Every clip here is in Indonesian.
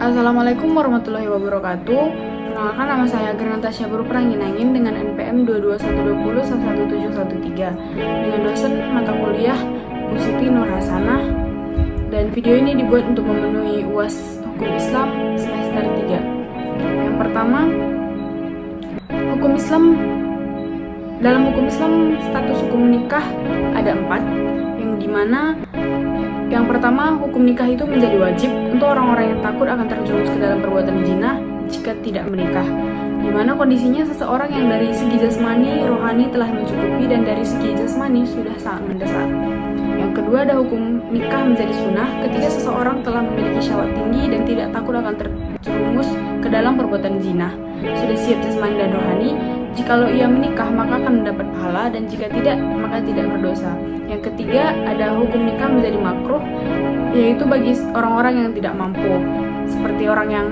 Assalamualaikum warahmatullahi wabarakatuh. Perkenalkan, nama saya Grantasya Berperangin-angin dengan NPM 22120111713 dengan dosen mata kuliah Bu Siti Nur Hasanah, dan video ini dibuat untuk memenuhi UAS Hukum Islam semester 3. Yang pertama, hukum Islam. Dalam hukum Islam, status hukum nikah ada 4, yang dimana yang pertama, hukum nikah itu menjadi wajib untuk orang-orang yang takut akan terjerumus ke dalam perbuatan zina jika tidak menikah, di mana kondisinya seseorang yang dari segi jasmani, rohani telah mencukupi dan dari segi jasmani sudah sangat mendesak. Yang kedua, ada hukum nikah menjadi sunnah ketika seseorang telah memiliki syahwat tinggi dan tidak takut akan terjerumus ke dalam perbuatan zina, sudah siap jasmani dan rohani. Jikalau ia menikah maka akan mendapat pahala, dan jika tidak maka tidak berdosa. Yang ketiga, ada hukum nikah menjadi makruh, yaitu bagi orang-orang yang tidak mampu, seperti orang yang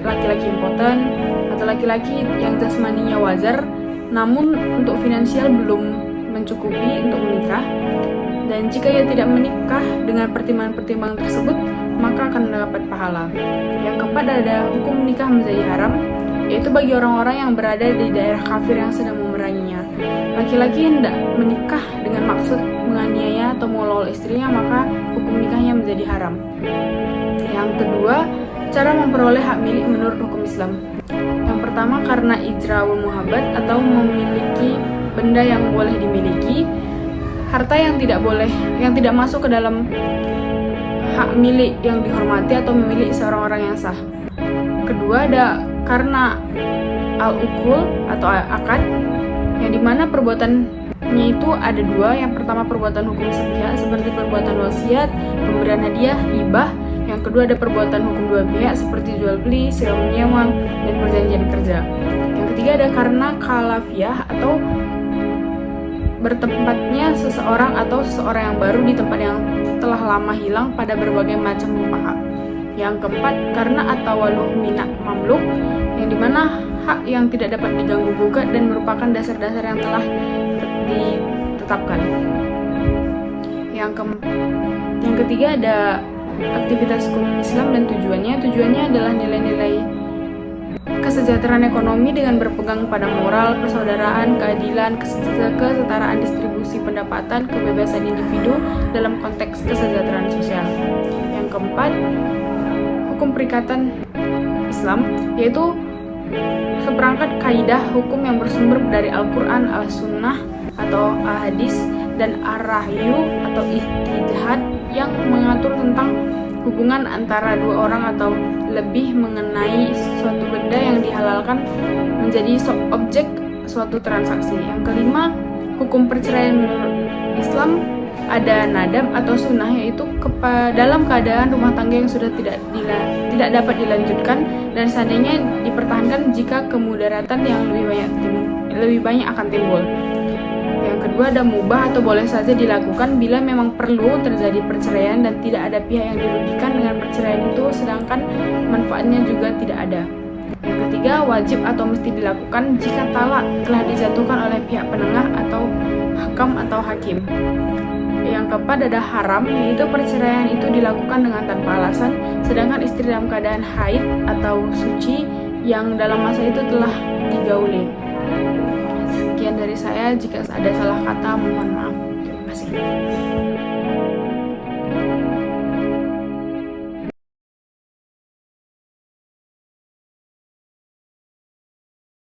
laki-laki impoten atau laki-laki yang jasmaninya wajar namun untuk finansial belum mencukupi untuk menikah. Dan jika ia tidak menikah dengan pertimbangan-pertimbangan tersebut, maka akan mendapat pahala. Yang keempat, ada hukum nikah menjadi haram, yaitu bagi orang-orang yang berada di daerah kafir yang sedang memeranginya. Laki-laki hendak menikah dengan maksud menganiaya atau mengolok istrinya, maka hukum nikahnya menjadi haram. Yang kedua, cara memperoleh hak milik menurut hukum Islam. Yang pertama, karena ijra'ul muhabbat atau memiliki benda yang boleh dimiliki, harta yang tidak masuk ke dalam hak milik yang dihormati atau memiliki seorang orang yang sah. Kedua, ada karena al-ukul atau akad, yang dimana perbuatannya itu ada 2. Yang pertama, perbuatan hukum sepihak seperti perbuatan wasiat, pemberian hadiah, hibah. Yang kedua, ada perbuatan hukum 2 pihak seperti jual beli, sewa menyewa, dan perjanjian kerja. Yang ketiga, ada karena khalafiyah atau bertempatnya seseorang atau seseorang yang baru di tempat yang telah lama hilang pada berbagai macam hak. Yang keempat, karena at-tawaluh minak mamluk, yang dimana hak yang tidak dapat diganggu gugat dan merupakan dasar-dasar yang telah ditetapkan. Yang ketiga, ada aktivitas hukum Islam dan tujuannya. Tujuannya adalah nilai-nilai kesejahteraan ekonomi dengan berpegang pada moral, persaudaraan, keadilan, kesetaraan distribusi pendapatan, kebebasan individu dalam konteks kesejahteraan sosial. Yang keempat, hukum perikatan Islam, yaitu seperangkat kaidah hukum yang bersumber dari Al-Quran, Al-Sunnah atau Al-Hadis, dan Ar-Rahyu atau Ijtihad yang mengatur tentang hubungan antara 2 orang atau lebih mengenai suatu benda yang dihalalkan menjadi objek suatu transaksi. Yang kelima, hukum perceraian menurut Islam ada nadam atau sunnah, yaitu dalam keadaan rumah tangga yang sudah tidak dapat dilanjutkan dan seandainya dipertahankan jika kemudaratan yang lebih banyak akan timbul. Yang kedua, ada mubah atau boleh saja dilakukan bila memang perlu terjadi perceraian dan tidak ada pihak yang dirugikan dengan perceraian itu, sedangkan manfaatnya juga tidak ada. Yang ketiga, wajib atau mesti dilakukan jika talak telah dijatuhkan oleh pihak penengah atau hakam atau hakim. Yang keempat, ada haram, yaitu perceraian itu dilakukan dengan tanpa alasan, sedangkan istri dalam keadaan haid atau suci yang dalam masa itu telah digauli. Sekian dari saya, jika ada salah kata mohon maaf. Terima kasih.